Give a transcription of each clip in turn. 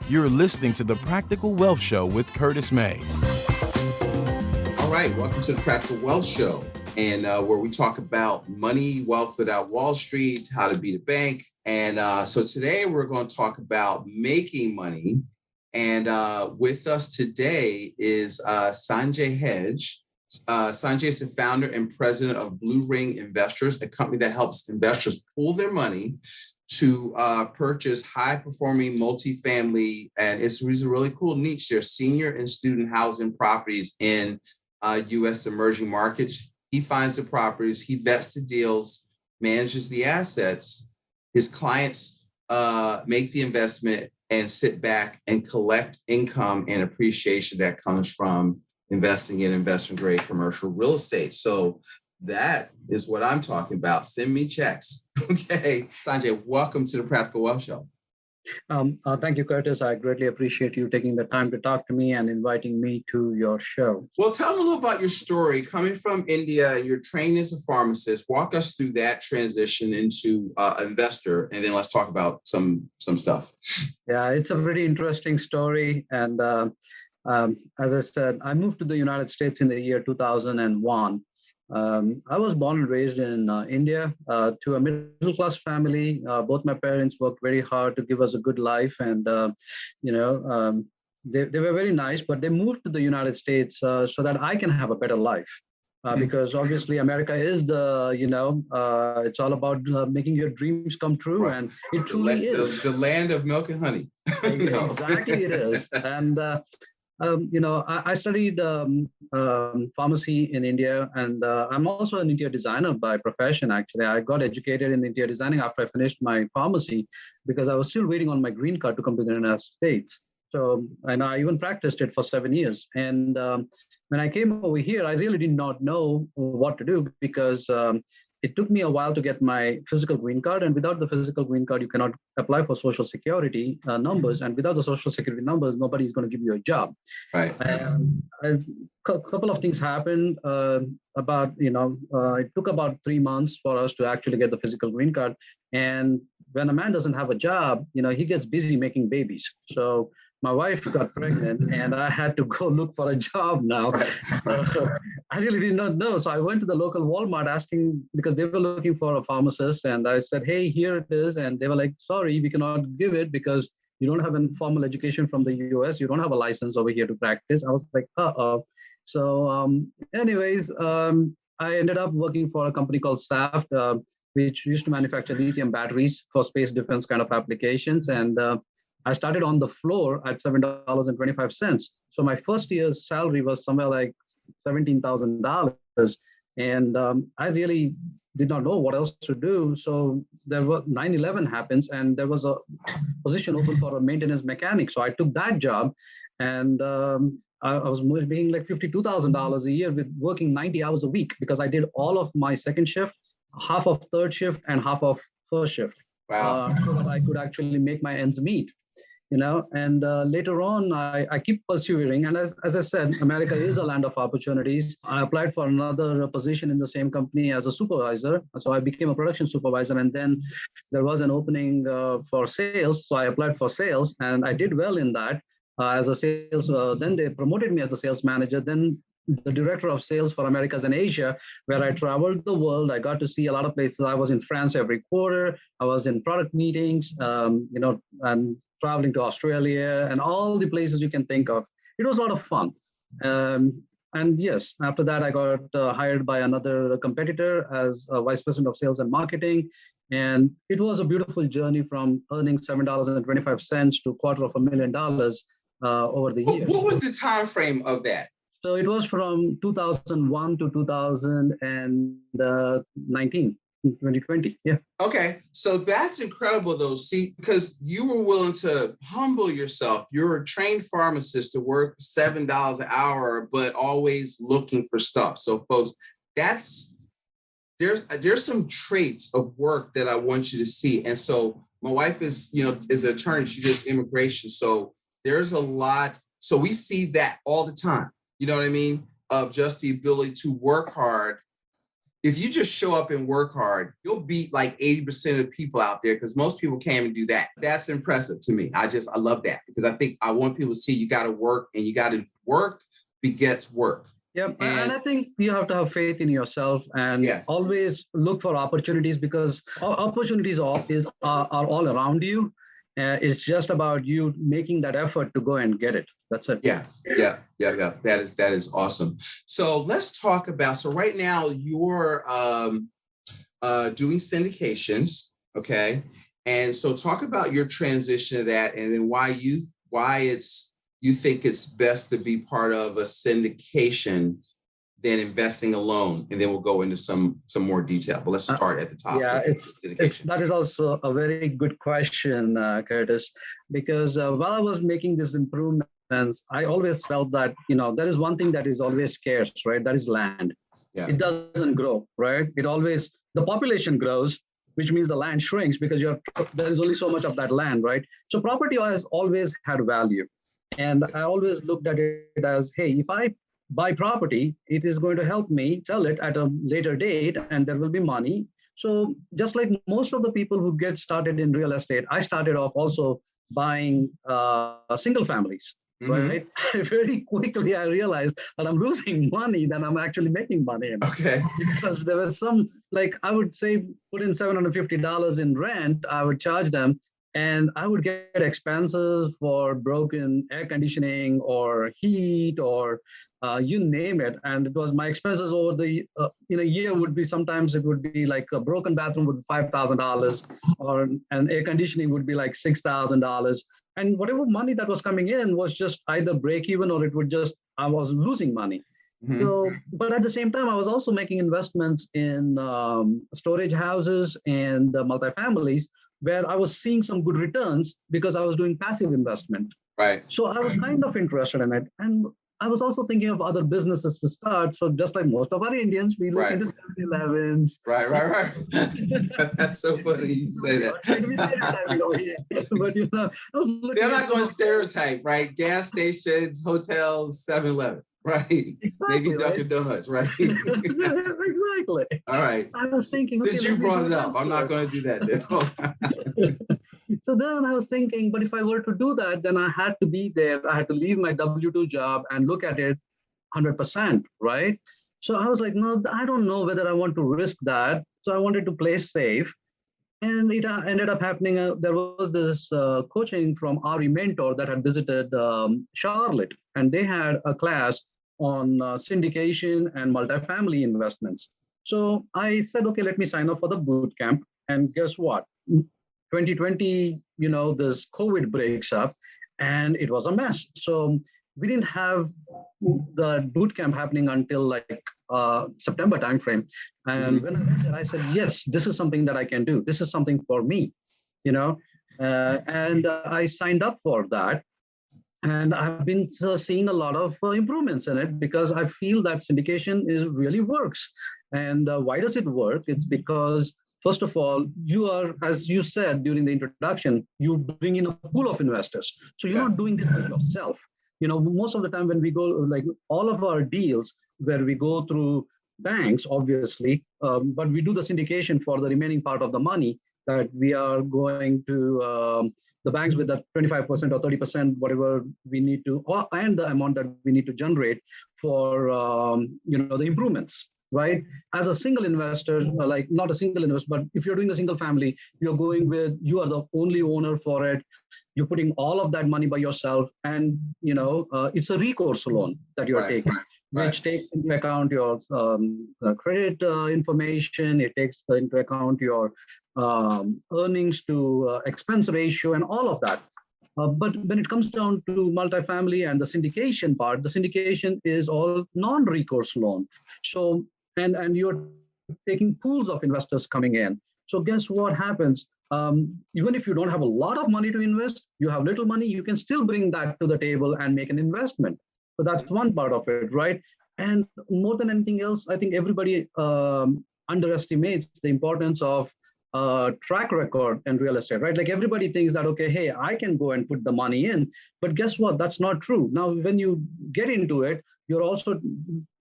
You're listening to the Practical Wealth Show with Curtis May. All right, welcome to the Practical Wealth Show, and where we talk about money, wealth without Wall Street, how to beat a bank. And so today we're going to talk about making money. And with us today is Sanjay Hegde. Sanjay is the founder and president of Blue Ring Investors, a company that helps investors pool their money to purchase high-performing multifamily, and it's a really cool niche. There's senior and student housing properties in U.S. emerging markets. He finds the properties, he vets the deals, manages the assets. His clients make the investment and sit back and collect income and appreciation that comes from investing in investment-grade commercial real estate. So that is what I'm talking about. Send me checks. Okay. Sanjay, welcome to the Practical Wealth Show. Thank you, Curtis. I greatly appreciate you taking the time to talk to me and inviting me to your show. Well, tell me a little about your story. Coming from India, you're trained as a pharmacist. Walk us through that transition into investor, and then let's talk about some stuff. Yeah, it's a pretty interesting story. And as I said, I moved to the United States in the year 2001. I was born and raised in India to a middle-class family. Both my parents worked very hard to give us a good life, and they were very nice. But they moved to the United States so that I can have a better life, because obviously America is it's all about making your dreams come true, right. And it truly is the land of milk and honey. Exactly, it is, and. I studied pharmacy in India, and I'm also an interior designer by profession, actually. I got educated in interior designing after I finished my pharmacy because I was still waiting on my green card to come to the United States. So, and I even practiced it for 7 years. And when I came over here, I really did not know what to do because it took me a while to get my physical green card. And without the physical green card, you cannot apply for Social Security numbers. And without the Social Security numbers, nobody's going to give you a job. Right. And a couple of things happened it took about 3 months for us to actually get the physical green card. And when a man doesn't have a job, he gets busy making babies. So my wife got pregnant and I had to go look for a job now. I really did not know. So I went to the local Walmart asking, because they were looking for a pharmacist. And I said, hey, here it is. And they were like, sorry, we cannot give it because you don't have a formal education from the US. You don't have a license over here to practice. I was like, uh-oh. So I ended up working for a company called SAFT, which used to manufacture lithium batteries for space defense kind of applications. And I started on the floor at $7.25. So my first year's salary was somewhere like $17,000. And I really did not know what else to do. So 9/11 happens and there was a position open for a maintenance mechanic. So I took that job and I was making like $52,000 a year with working 90 hours a week because I did all of my second shift, half of third shift and half of first shift. Wow. So that I could actually make my ends meet. And later on, I keep persevering. And as I said, America is a land of opportunities. I applied for another position in the same company as a supervisor. So I became a production supervisor. And then there was an opening for sales. So I applied for sales and I did well in that as a sales. Then they promoted me as a sales manager. Then the director of sales for Americas and Asia, where I traveled the world. I got to see a lot of places. I was in France every quarter. I was in product meetings, and traveling to Australia and all the places you can think of. It was a lot of fun. And yes, after that, I got hired by another competitor as a vice president of sales and marketing. And it was a beautiful journey from earning $7.25 to $250,000 over the years. What was the time frame of that? So it was from 2001 to 2019. 2020, yeah. Okay, so that's incredible though. See, because you were willing to humble yourself. You're a trained pharmacist to work $7 an hour, but always looking for stuff. So folks, there's some traits of work that I want you to see. And so my wife is an attorney. She does immigration. So there's a lot. So we see that all the time. You know what I mean? Of just the ability to work hard if you just show up and work hard, you'll beat like 80% of people out there because most people can't even do that. That's impressive to me. I love that because I want people to see you got to work, and you got to work begets work. Yeah, and I think you have to have faith in yourself and Yes. always look for opportunities, because opportunities are all around you. It's just about you making that effort to go and get it. That's it. Yeah. That is awesome. So let's talk about. So right now you're doing syndications, okay? And so talk about your transition to that, and then why you think it's best to be part of a syndication than investing alone, and then we'll go into some more detail. But let's start at the top. Yeah, that is also a very good question, Curtis, because while I was making these improvements, I always felt that there is one thing that is always scarce, right? That is land. Yeah. It doesn't grow, right? The population grows, which means the land shrinks because there is only so much of that land, right? So property has always had value. And I always looked at it as, hey, if I buy property, it is going to help me sell it at a later date, and there will be money. So just like most of the people who get started in real estate, I started off also buying single families, right? Very quickly, I realized that I'm losing money than I'm actually making money. Okay. Because there was some, like I would say, put in $750 in rent, I would charge them, and I would get expenses for broken air conditioning or heat or you name it. And it was my expenses over the in a year would be, sometimes it would be like a broken bathroom would be $5,000, or an air conditioning would be like $6,000. And whatever money that was coming in was just either break even, or I was losing money. So, but at the same time, I was also making investments in storage houses and multifamilies, where I was seeing some good returns because I was doing passive investment. Right. So I was kind of interested in it. And I was also thinking of other businesses to start. So just like most of our Indians, we look into 7-Elevens. Right. That's so funny you say that. But they're not going to stereotype, right? Gas stations, hotels, 7-Eleven. Right. Exactly, maybe Dunkin' Donuts, right? Exactly. All right. I was thinking, since you brought it up, I'm not going to do that now. So then I was thinking, but if I were to do that, then I had to be there. I had to leave my W-2 job and look at it 100%, right? So I was like, no, I don't know whether I want to risk that. So I wanted to play safe. And it ended up happening. There was this coaching from RE Mentor that had visited Charlotte, and they had a class on syndication and multifamily investments. So I said, okay, let me sign up for the boot camp. And guess what? 2020, this COVID breaks up, and it was a mess. So we didn't have the boot camp happening until like September timeframe. And when I went there, I said, yes, this is something that I can do. This is something for me, and I signed up for that. And I've been seeing a lot of improvements in it, because I feel that syndication really works. And why does it work? It's because, first of all, you are, as you said during the introduction, you bring in a pool of investors. So you're not doing this by yourself. Most of the time when we go, like all of our deals where we go through banks, obviously, but we do the syndication for the remaining part of the money that we are going to the banks with that 25% or 30%, whatever we need to, and the amount that we need to generate for, the improvements. Right? As a single investor, like not a single investor, but if you're doing a single family, you are the only owner for it. You're putting all of that money by yourself. And, it's a recourse loan that you're taking, which takes into account your credit information. It takes into account your earnings to expense ratio and all of that. But when it comes down to multifamily and the syndication part, the syndication is all non-recourse loan. So, and you're taking pools of investors coming in. So guess what happens? Even if you don't have a lot of money to invest, you have little money, you can still bring that to the table and make an investment. So that's one part of it, right? And more than anything else, I think everybody underestimates the importance of track record in real estate, right? Like everybody thinks that, okay, hey, I can go and put the money in, but guess what? That's not true. Now, when you get into it, you're also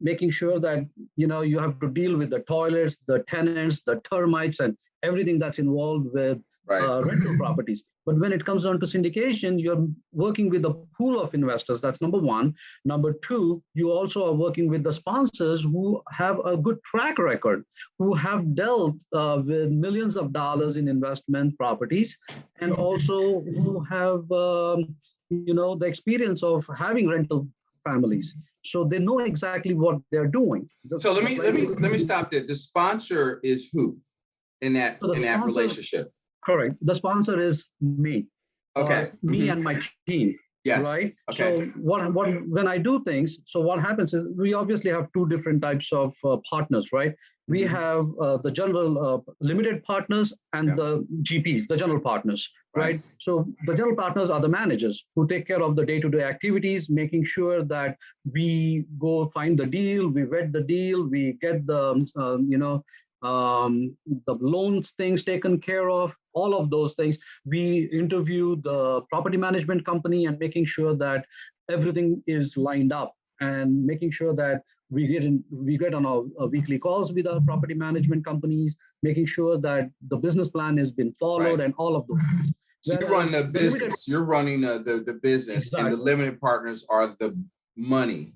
making sure that, you have to deal with the toilets, the tenants, the termites, and everything that's involved with rental properties. But when it comes down to syndication, you're working with a pool of investors. That's number one. Number two, you also are working with the sponsors who have a good track record, who have dealt with millions of dollars in investment properties, and also who have, the experience of having rental families. So they know exactly what they're doing. So let me stop there. The sponsor is who in that relationship? Correct. The sponsor is me. Okay. Me and my team. Yes. Right. Okay. So when I do things, so what happens is we obviously have two different types of partners, right? We have the general limited partners and the GPs, the general partners, right? So the general partners are the managers who take care of the day-to-day activities, making sure that we go find the deal, we vet the deal, we get the loans things taken care of, all of those things. We interview the property management company and making sure that everything is lined up, and making sure that we get on our weekly calls with our property management companies, making sure that the business plan has been followed and all of those things. So you run the business, you're running the business, exactly. And the limited partners are the money,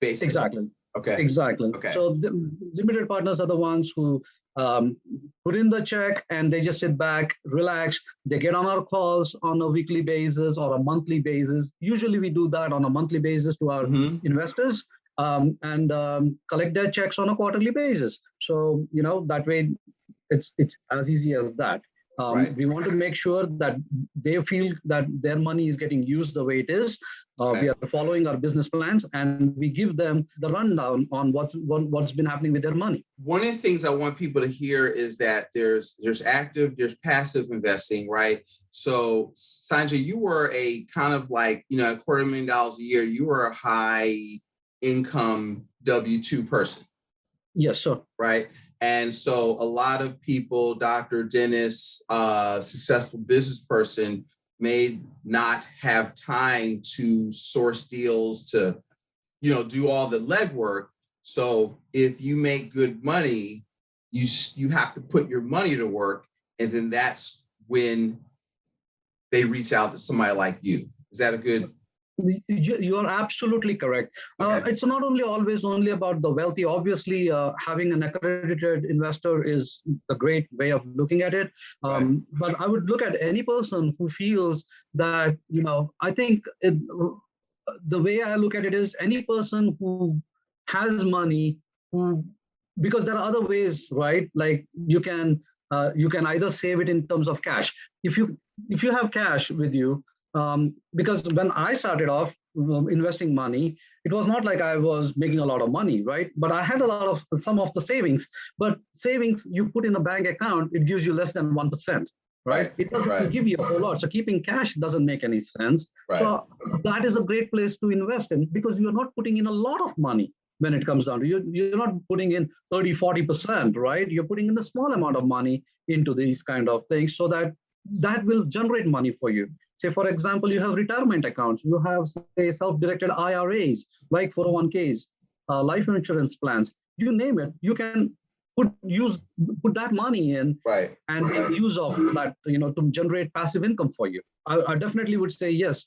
basically. Exactly. Okay. Exactly. Okay. So the limited partners are the ones who put in the check and they just sit back, relax. They get on our calls on a weekly basis or a monthly basis. Usually we do that on a monthly basis to our investors and collect their checks on a quarterly basis. So, that way it's as easy as that. We want to make sure that they feel that their money is getting used the way it is. We are following our business plans, and we give them the rundown on what's been happening with their money. One of the things I want people to hear is that there's active, there's passive investing, right? So Sanjay, you were a kind of like, $250,000 a year. You were a high income W-2 person. Yes, sir. Right. And so a lot of people, doctor, dentist, successful business person may not have time to source deals, to, do all the legwork. So if you make good money, you have to put your money to work. And then that's when they reach out to somebody like you. Is that a good? You are absolutely correct. Okay. It's not always only about the wealthy. Obviously, having an accredited investor is a great way of looking at it. But I would look at any person who feels that, I think the way I look at it is any person who has money, because there are other ways, right? Like you can either save it in terms of cash. If you have cash with you, because when I started off investing money, it was not like I was making a lot of money, right? But I had some of the savings. But savings you put in a bank account, it gives you less than 1%, right? It doesn't give you a whole lot. So keeping cash doesn't make any sense. So that is a great place to invest in, because you're not putting in a lot of money. When it comes down to you're not putting in 30-40%, right? You're putting in a small amount of money into these kind of things, so that will generate money for you. Say, for example, you have retirement accounts, you have, say, self-directed IRAs, like 401ks, life insurance plans, you name it. You can put that money in and make use of that, to generate passive income for you. I definitely would say yes.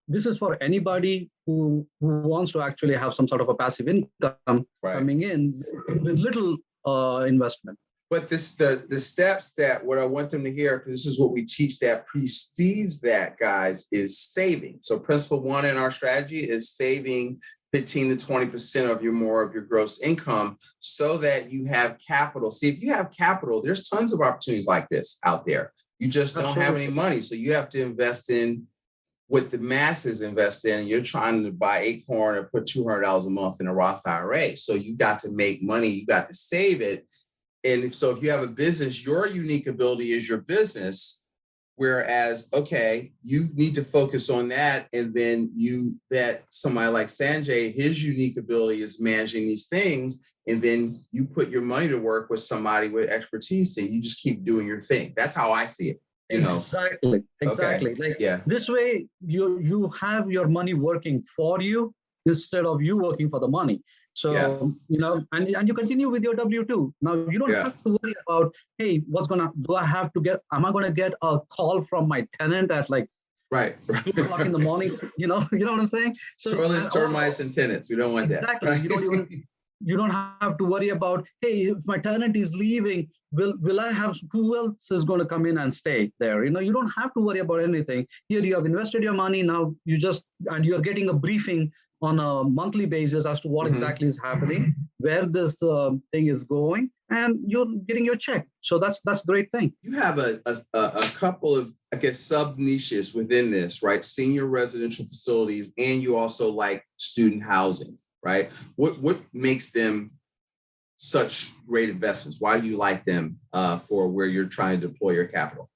This is for anybody who wants to actually have some sort of a passive income coming in with little investment. But the steps that what I want them to hear, because this is what we teach that precedes that, guys, is saving. So principle one in our strategy is saving 15 to 20% of your gross income, so that you have capital. See, if you have capital, there's tons of opportunities like this out there. You just don't have any money. So you have to invest in what the masses invest in. You're trying to buy Acorn or put $200 a month in a Roth IRA. So you got to make money. You got to save it. And so if you have a business, your unique ability is your business. Whereas, okay, you need to focus on that. And then somebody like Sanjay, his unique ability is managing these things. And then you put your money to work with somebody with expertise and you just keep doing your thing. That's how I see it. Exactly. Okay. Like yeah. This way you have your money working for you instead of you working for the money. So, and you continue with your W-2. Now you don't have to worry about, hey, am I going to get a call from my tenant at like 2 o'clock in the morning? You know what I'm saying? So toilets, termites, and tenants. We don't want that. Exactly. Right? You don't have to worry about, hey, if my tenant is leaving, will I have, who else is going to come in and stay there? You don't have to worry about anything. Here you have invested your money. Now you're getting a briefing on a monthly basis as to what exactly is happening, where this thing is going, and you're getting your check. So that's a great thing. You have a couple of, I guess, sub niches within this, right? Senior residential facilities, and you also like student housing, right? What makes them such great investments? Why do you like them for where you're trying to deploy your capital?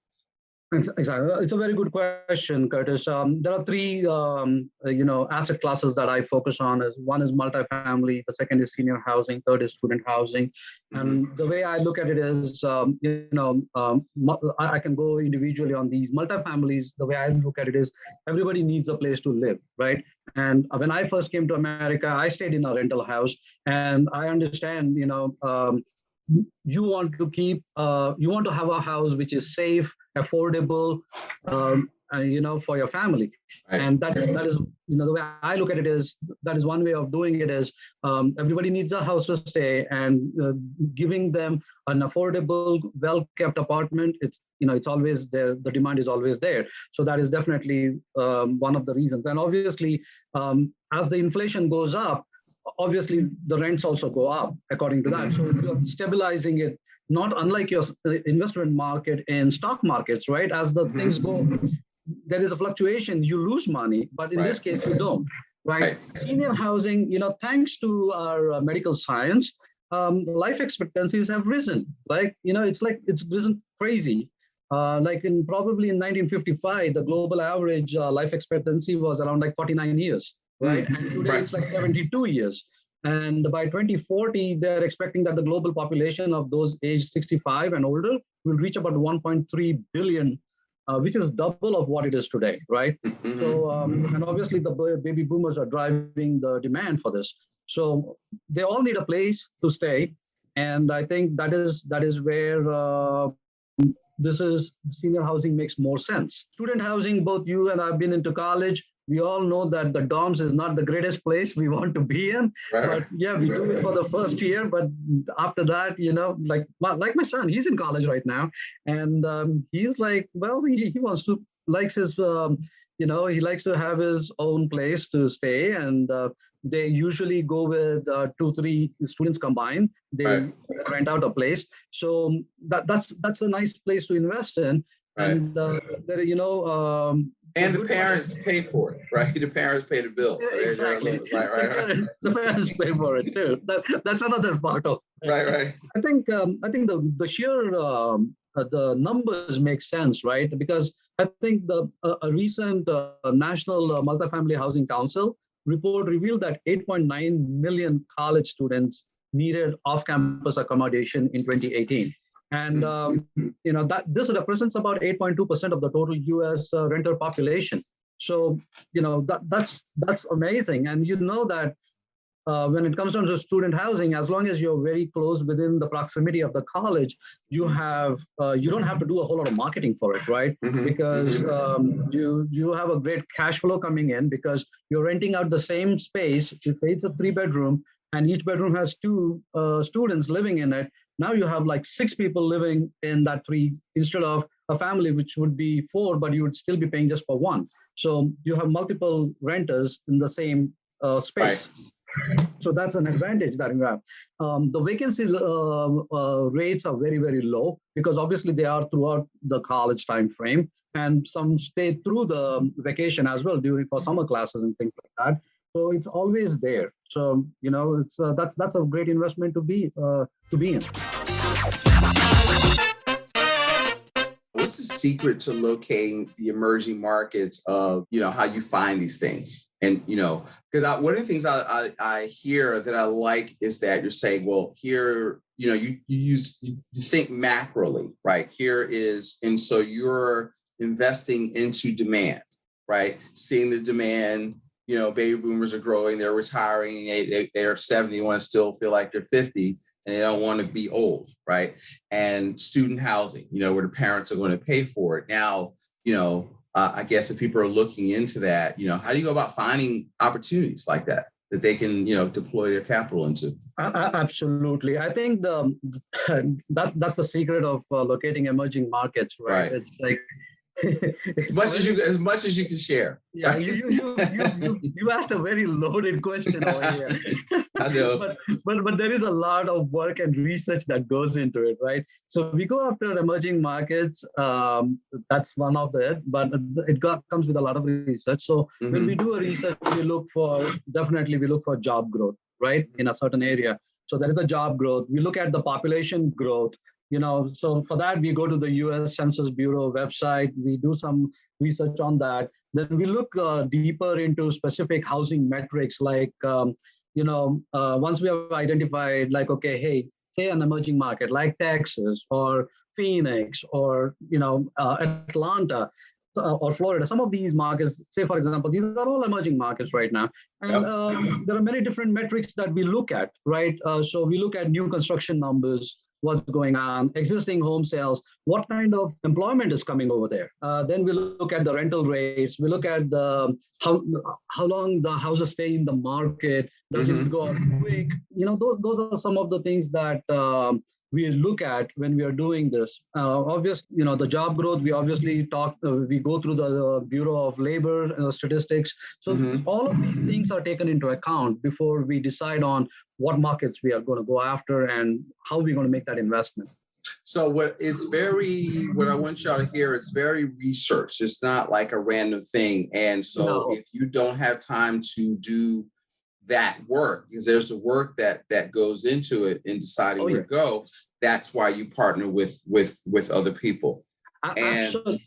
Exactly. It's a very good question, Curtis. There are three, asset classes that I focus on. One is multifamily, the second is senior housing, third is student housing. And the way I look at it is, I can go individually on these multifamilies. The way I look at it is, everybody needs a place to live, right? And when I first came to America, I stayed in a rental house, and I understand, you want to have a house which is safe, affordable, for your family. Right. And that is, the way I look at it is, that is one way of doing it is, everybody needs a house to stay, and giving them an affordable, well-kept apartment. It's always there. The demand is always there. So that is definitely one of the reasons. And obviously, as the inflation goes up, obviously the rents also go up according to that. So you're stabilizing it, not unlike your investment market in stock markets, right? As the things go, there is a fluctuation, you lose money, but in this case you don't, right? Senior housing, thanks to our medical science, life expectancies have risen. It's risen crazy. Probably in 1955, the global average life expectancy was around 49 years. Right. And today it's 72 years. And by 2040, they're expecting that the global population of those aged 65 and older will reach about 1.3 billion, which is double of what it is today, right? So, and obviously the baby boomers are driving the demand for this. So they all need a place to stay. And I think that is where senior housing makes more sense. Student housing, both you and I've been into college. We all know that the dorms is not the greatest place we want to be in, but we do it for the first year. But after that, like my son, he's in college right now, and he's like, well, he wants to he likes to have his own place to stay, and they usually go with 2-3 students combined. They rent out a place, so that's a nice place to invest in, and and the parents pay for it, right? The parents pay the bill. So exactly. Right. The parents pay for it too. That's another part of it. Right. I think the sheer the numbers make sense, right? Because I think a recent National Multifamily Housing Council report revealed that 8.9 million college students needed off-campus accommodation in 2018. And that this represents about 8.2% of the total U.S. renter population. So that's amazing. And that when it comes down to student housing, as long as you're very close within the proximity of the college, you don't have to do a whole lot of marketing for it, right? Because you have a great cash flow coming in because you're renting out the same space. If it's a 3-bedroom and each bedroom has 2 students living in it. Now you have 6 people living in that 3 instead of a family, which would be 4, but you would still be paying just for 1. So you have multiple renters in the same space. Right. So that's an advantage that you have. The vacancy rates are very, very low because obviously they are throughout the college time frame, and some stay through the vacation as well for summer classes and things like that. So it's always there. So it's that's a great investment to be in. what's the secret to locating the emerging markets of, how you find these things? And, because one of the things I hear that I like is that you're saying, well, here, you think macroly, right? Here is, and so you're investing into demand, right? Seeing the demand, baby boomers are growing, they're retiring, they're 70, want to still feel like they're 50. And they don't want to be old, right? And student housing, where the parents are going to pay for it. Now, I guess if people are looking into that, how do you go about finding opportunities like that they can, deploy their capital into? Absolutely. I think that's the secret of locating emerging markets, right? It's like as much as you can share. Yeah, right? you asked a very loaded question over here. I know. but there is a lot of work and research that goes into it, right? So we go after emerging markets. That's one of it, but comes with a lot of research. So when we do a research, we look for job growth, right, in a certain area. So there is a job growth. We look at the population growth. So for that, we go to the U.S. Census Bureau website. We do some research on that. Then we look deeper into specific housing metrics, like, once we have identified, like, okay, hey, say an emerging market like Texas or Phoenix or, Atlanta or Florida. Some of these markets, say, for example, these are all emerging markets right now. And there are many different metrics that we look at, right? So we look at new construction numbers, what's going on, existing home sales, what kind of employment is coming over there. Then we look at the rental rates. We look at how long the houses stay in the market. Does it go up quick? Those are some of the things that we look at when we are doing this. Obviously, the job growth, we obviously we go through the Bureau of Labor statistics. So all of these things are taken into account before we decide on what markets we are going to go after and how we're going to make that investment. So what I want y'all to hear, it's very researched. It's not like a random thing. And so if you don't have time to do that work, because there's the work that goes into it in deciding where to go, that's why you partner with other people. Absolutely.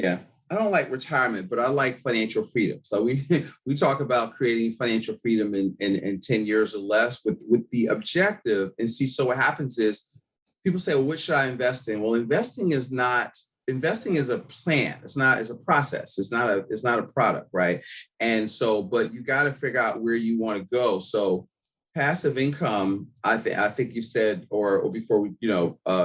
Yeah. I don't like retirement, but I like financial freedom. So we talk about creating financial freedom in 10 years or less with the objective. And see, so what happens is people say, well, what should I invest in? Well, investing is a plan. It's a process. It's not a product, right? And so, but you got to figure out where you want to go. So passive income, I think you said, or before we,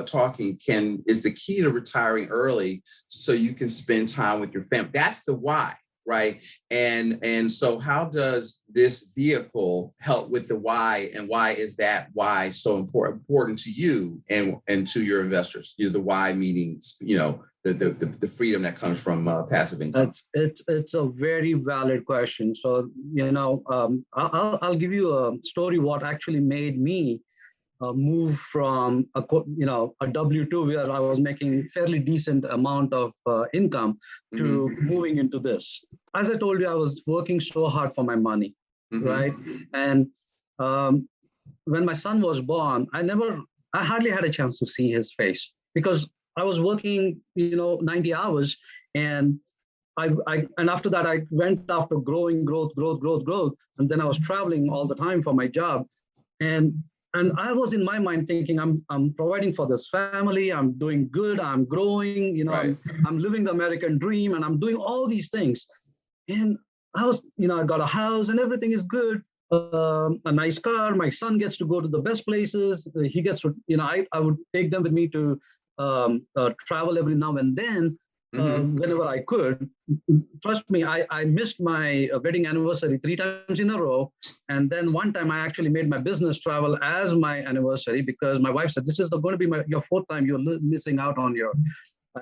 talking, is the key to retiring early so you can spend time with your family. That's the why, right? And so how does this vehicle help with the why, and why is that why so important to you and to your investors? The why meaning, the freedom that comes from passive income. It's a very valid question. So, I'll give you a story what actually made me move from a W-2 where I was making fairly decent amount of income to moving into this. As I told you, I was working so hard for my money, right? And when my son was born, I hardly had a chance to see his face because I was working, 90 hours, and and after that I went after growth, and then I was traveling all the time for my job, and I was in my mind thinking, I'm providing for this family, I'm doing good, I'm growing, right. I'm living the American dream, and I'm doing all these things, and I was, I got a house and everything is good. A nice car. My son gets to go to the best places. He gets to, I would take them with me to travel every now and then, whenever I could. Trust me, I missed my wedding anniversary 3 times in a row. And then one time I actually made my business travel as my anniversary because my wife said, this is going to be your 4th time you're missing out on your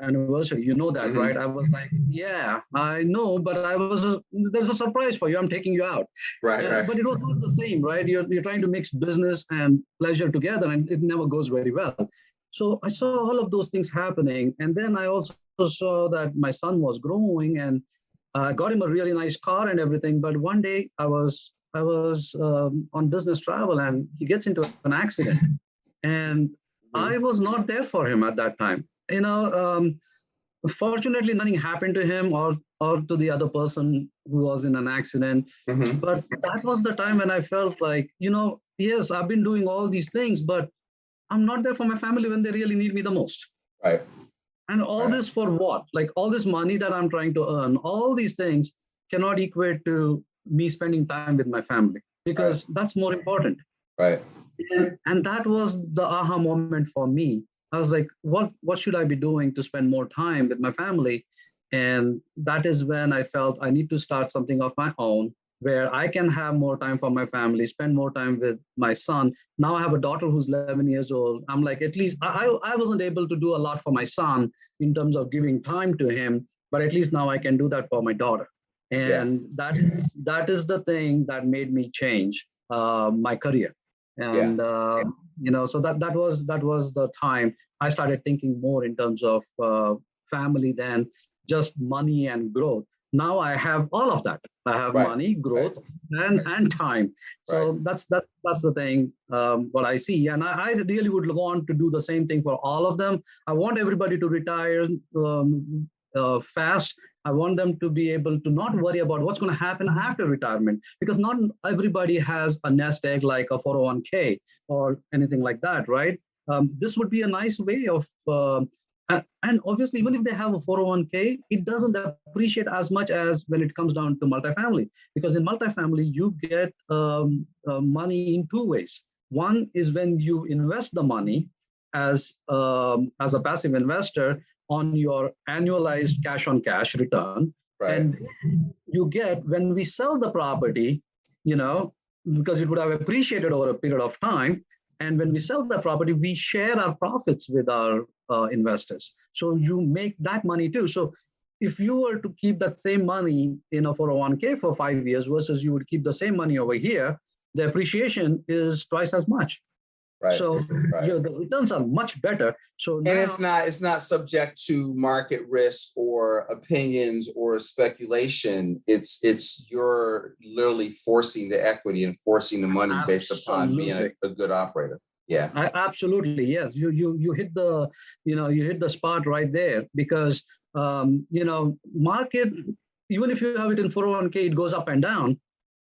anniversary. You know that, right? I was like, yeah, I know, but there's a surprise for you. I'm taking you out. Right. But it was not the same, right? You're trying to mix business and pleasure together, and it never goes very well. So I saw all of those things happening. And then I also saw that my son was growing, and I got him a really nice car and everything. But one day I was on business travel, and he gets into an accident. And I was not there for him at that time. Fortunately, nothing happened to him or to the other person who was in an accident. Hmm. But that was the time when I felt like, yes, I've been doing all these things, but I'm not there for my family when they really need me the most. Right. And all Right. this for what? Like all this money that I'm trying to earn, all these things cannot equate to me spending time with my family Right. because that's more important. Right. And that was the aha moment for me. I was like, what should I be doing to spend more time with my family? And that is when I felt I need to start something of my own where I can have more time for my family, spend more time with my son. Now I have a daughter who's 11 years old. I'm like, at least I wasn't able to do a lot for my son in terms of giving time to him, but at least now I can do that for my daughter. Yeah. And that is the thing that made me change my career. Yeah. And so that was the time I started thinking more in terms of family than just money and growth. Now I have all of that. I have Right. money, Right. growth, and time. Right. So that's the thing. What I see, and I really would want to do the same thing for all of them. I want everybody to retire fast. I want them to be able to not worry about what's going to happen after retirement because not everybody has a nest egg like a 401k or anything like that, right? This would be a nice way of, and obviously, even if they have a 401k, it doesn't appreciate as much as when it comes down to multifamily. Because in multifamily, you get money in two ways. One is when you invest the money as a passive investor on your annualized cash on cash return, Right. and you get when we sell the property, you know, because it would have appreciated over a period of time. And when we sell the property, we share our profits with our investors. So you make that money too. So if you were to keep that same money in a 401k for 5 years versus you would keep the same money over here, the appreciation is twice as much. Right. So Right. the returns are much better. So And now, it's not subject to market risk or opinions or speculation. It's you're literally forcing the equity and forcing the money based upon being absolutely. a good operator. Yeah. Absolutely, yes. You hit the spot right there because market, even if you have it in 401k, it goes up and down,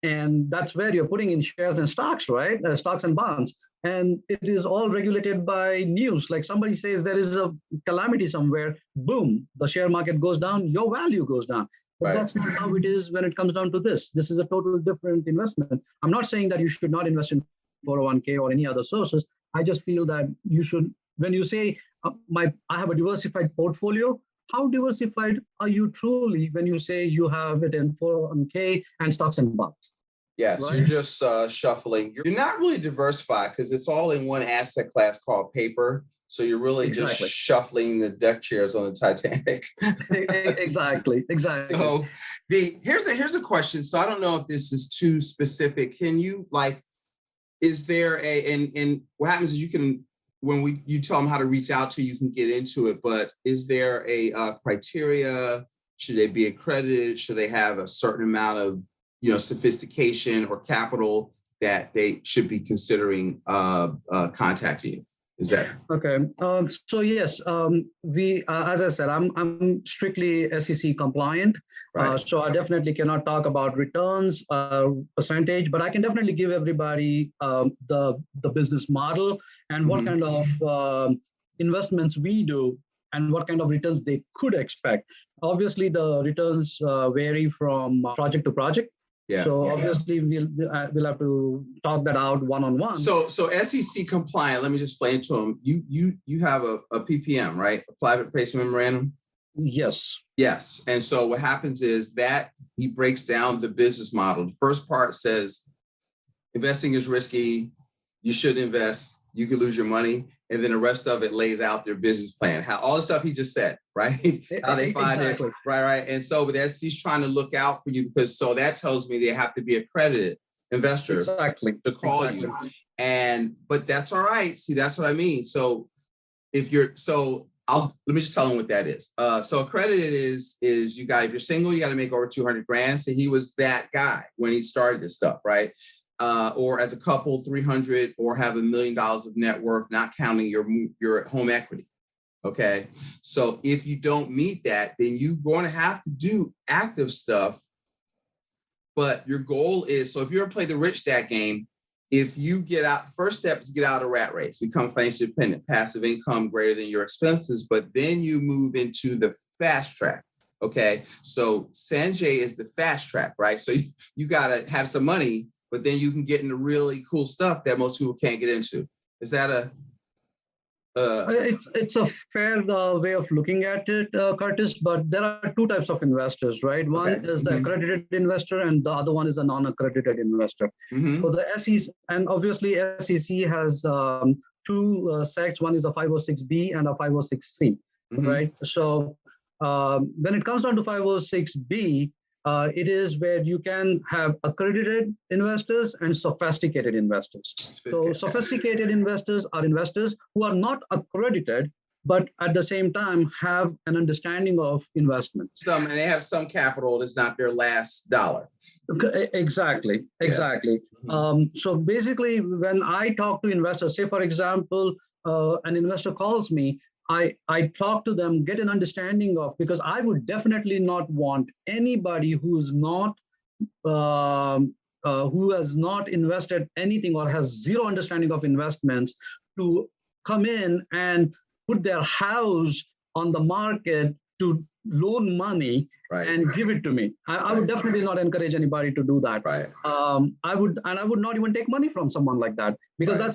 and that's where you're putting in shares and stocks, right? Stocks and bonds, and it is all regulated by news. Like somebody says there is a calamity somewhere, boom, the share market goes down, your value goes down. But Right. that's not how it is when it comes down to this. This is a totally different investment. I'm not saying that you should not invest in 401k or any other sources. I just feel that you should, when you say I have a diversified portfolio, how diversified are you truly when you say you have it in 401k and stocks and bonds, Yes, you're right? just shuffling. You're not really diversified because it's all in one asset class called paper. So you're really just Exactly. shuffling the deck chairs on the Titanic. Exactly. So here's a question. So I don't know if this is too specific. Can you is there and what happens is you can when you tell them how to reach out to you can get into it, but is there a criteria? Should they be accredited? Should they have a certain amount of sophistication or capital that they should be considering contacting you? Is that Okay. So yes, we, as I said, I'm strictly SEC compliant. right? So I definitely cannot talk about returns percentage, but I can definitely give everybody the business model and what Mm-hmm. kind of investments we do and what kind of returns they could expect. Obviously, the returns vary from project to project. Yeah. So obviously, we'll have to talk that out one on one. So SEC compliant. Let me just explain to them. You have a PPM, right? A private placement memorandum. Yes. Yes. And so what happens is that he breaks down the business model. The first part says investing is risky. You shouldn't invest. You could lose your money. And then the rest of it lays out their business plan, how all the stuff he just said, right? How they find Exactly. it, right. And so with that, he's trying to look out for you because so that tells me they have to be accredited investor Exactly. to call you. But that's all right. See, that's what I mean. So if you're let me just tell them what that is. So accredited is if you're single, you got to make over 200 grand. So he was that guy when he started this stuff, right? Or as a couple, 300, or have $1 million of net worth, not counting your home equity. Okay. So if you don't meet that, then you're going to have to do active stuff. But your goal is, so if you ever play the rich dad game, if you get out, the first step is get out of the rat race, become financially independent, passive income greater than your expenses, but then you move into the fast track. Okay. So Sanjay is the fast track, right? So you got to have some money, but then you can get into really cool stuff that most people can't get into. Is that it's a fair way of looking at it, Curtis, but there are two types of investors, right? One okay. is the accredited investor and the other one is a non-accredited investor. Mm-hmm. So the SEC, and obviously SEC has two sects. One is a 506B and a 506C, Mm-hmm. right? So when it comes down to 506B, it is where you can have accredited investors and sophisticated investors. So sophisticated investors are investors who are not accredited, but at the same time have an understanding of investments. And they have some capital that's not their last dollar. Exactly. Yeah. So basically, when I talk to investors, say for example, an investor calls me, I talk to them, get an understanding of, because I would definitely not want anybody who's not who has not invested anything or has zero understanding of investments to come in and put their house on the market to loan money and give it to me. I would definitely not encourage anybody to do that. I would not even take money from someone like that, because I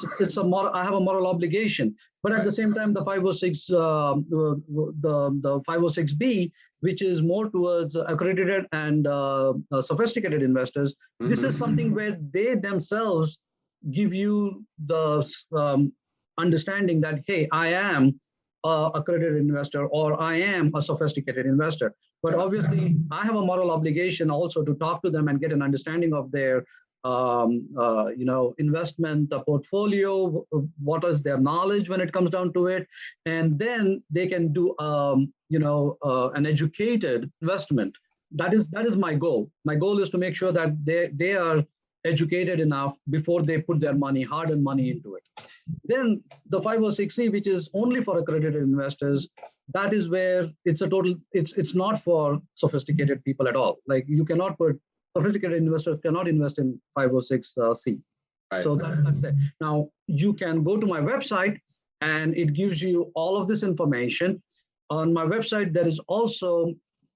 have a moral obligation. But at the same time, the 506 the 506B, which is more towards accredited and sophisticated investors, this is something where they themselves give you the understanding that, hey, I am accredited investor or I am a sophisticated investor. But obviously, I have a moral obligation also to talk to them and get an understanding of their investment portfolio, what is their knowledge when it comes down to it, and then they can do an educated investment. That is my goal. My goal is to make sure that they are educated enough before they put their money, hard-earned money into it. Then the 506C, which is only for accredited investors, that is where it's not for sophisticated people at all. Like you cannot put, sophisticated investors cannot invest in 506C. So that's it. Now you can go to my website and it gives you all of this information. On my website, there is also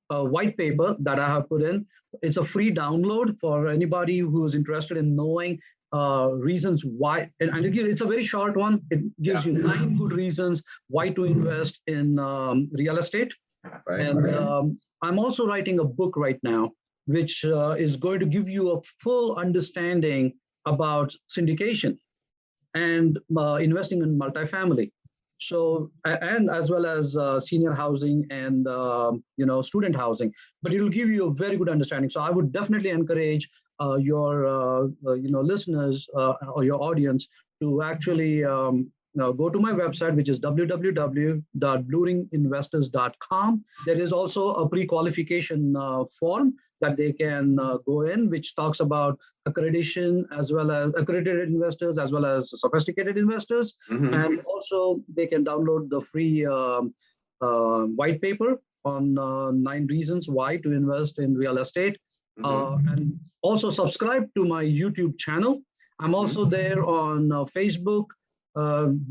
a white paper that I have put in. It's a free download for anybody who is interested in knowing reasons why, and it's a very short one. It gives you 9 good reasons why to invest in real estate. And I'm also writing a book right now, which is going to give you a full understanding about syndication and investing in multifamily. So, and as well as senior housing and student housing, but it will give you a very good understanding. So I would definitely encourage your listeners or your audience to actually go to my website, which is www.bluringinvestors.com. There is also a pre-qualification form that they can go in, which talks about accreditation as well as accredited investors as well as sophisticated investors. And also they can download the free white paper on 9 reasons why to invest in real estate. And also subscribe to my YouTube channel. I'm also there on Facebook,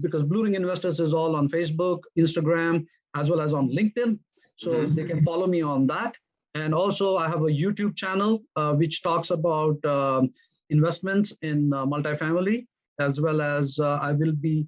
because Blue Ring Investors is all on Facebook, Instagram, as well as on LinkedIn. So they can follow me on that. And also I have a YouTube channel, which talks about investments in multifamily, as well as I will be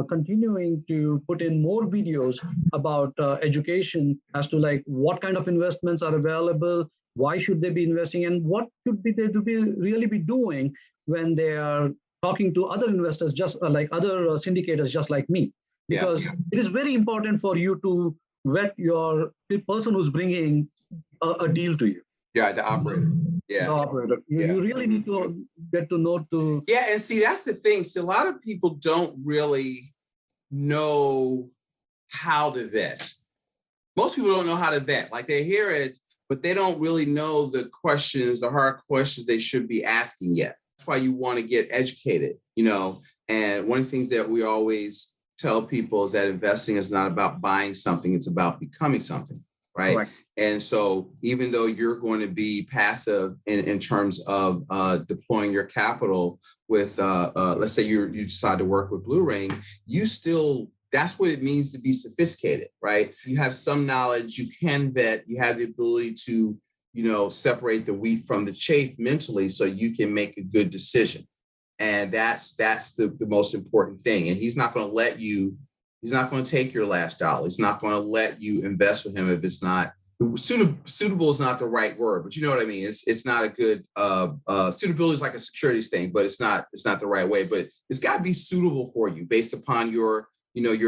continuing to put in more videos about education as to like what kind of investments are available, why should they be investing, and what should they really be doing when they are talking to other investors, just like other syndicators, just like me. Because it is very important for you to vet the person who's bringing a deal to you. The operator. The operator. You really need to get to know to. And see, that's the thing. So a lot of people don't really know how to vet. Most people don't know how to vet. Like they hear it, but they don't really know the hard questions they should be asking yet. That's why you want to get educated, and one of the things that we always tell people is that investing is not about buying something, it's about becoming something, right? Correct. And so even though you're going to be passive in terms of deploying your capital with, let's say you decide to work with Blue Ring, you still, that's what it means to be sophisticated, right? You have some knowledge, you can vet, you have the ability to, separate the wheat from the chaff mentally so you can make a good decision. And that's the most important thing. And he's not going to take your last dollar. He's not going to let you invest with him if it's not suitable is not the right word, but you know what I mean? It's not a good suitability is like a securities thing, but it's not the right way. But it's got to be suitable for you based upon your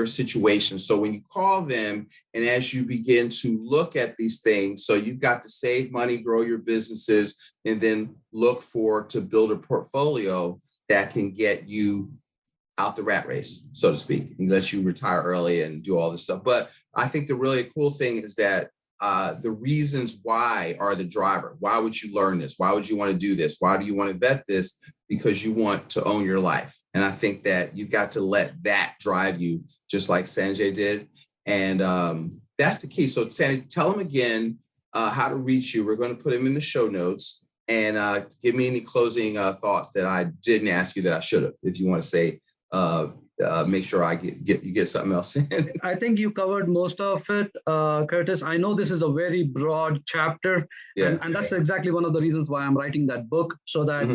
situation. So when you call them and as you begin to look at these things, so you've got to save money, grow your businesses, and then look to build a portfolio that can get you out the rat race, so to speak, and let you retire early and do all this stuff. But I think the really cool thing is that the reasons why are the driver. Why would you learn this? Why would you want to do this? Why do you want to vet this? Because you want to own your life. And I think that you've got to let that drive you, just like Sanjay did. And that's the key. So Sanjay, tell them again how to reach you. We're going to put them in the show notes. And give me any closing thoughts that I didn't ask you that I should have, if you want to say, make sure I get something else in. I think you covered most of it, Curtis. I know this is a very broad chapter, and that's exactly one of the reasons why I'm writing that book, so that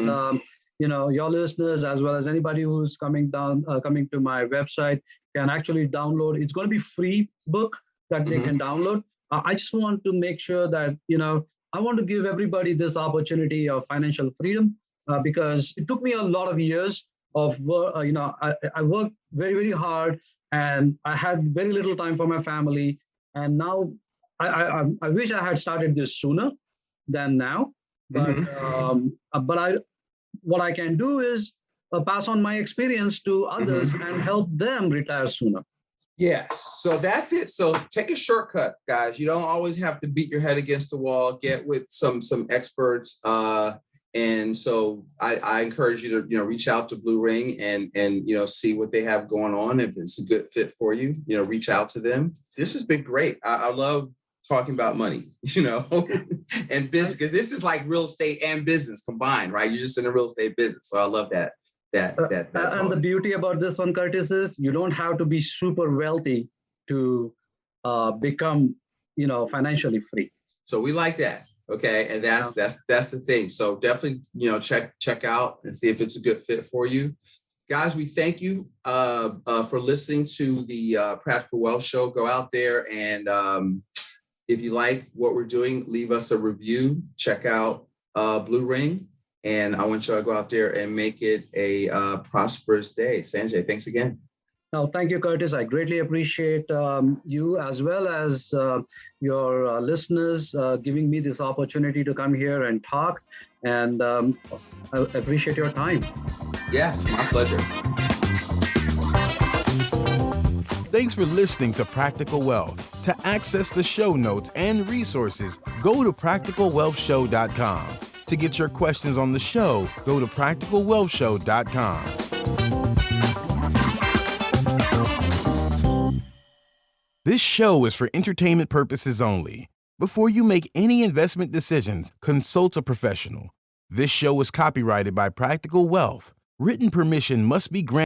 your listeners, as well as anybody who's coming to my website, can actually download. It's going to be free book that they can download. I just want to make sure that I want to give everybody this opportunity of financial freedom because it took me a lot of years of work. I worked very, very hard, and I had very little time for my family. And now I wish I had started this sooner than now. But what I can do is pass on my experience to others and help them retire sooner. Yes. So that's it. So take a shortcut, guys. You don't always have to beat your head against the wall. Get with some experts. And so I encourage you to, reach out to Blue Ring and see what they have going on. If it's a good fit for you, reach out to them. This has been great. I love talking about money, and business, because this is like real estate and business combined, right? You're just in a real estate business. So I love that. And the beauty about this one, Curtis, is you don't have to be super wealthy to become, financially free. So we like that. Okay. And that's the thing. So definitely, check out and see if it's a good fit for you. Guys, we thank you for listening to the Practical Wealth Show. Go out there and if you like what we're doing, leave us a review. Check out Blue Ring. And I want you to go out there and make it a prosperous day. Sanjay, thanks again. No, thank you, Curtis. I greatly appreciate you as well as your listeners giving me this opportunity to come here and talk. And I appreciate your time. Yes, my pleasure. Thanks for listening to Practical Wealth. To access the show notes and resources, go to practicalwealthshow.com. To get your questions on the show, go to practicalwealthshow.com. This show is for entertainment purposes only. Before you make any investment decisions, consult a professional. This show is copyrighted by Practical Wealth. Written permission must be granted.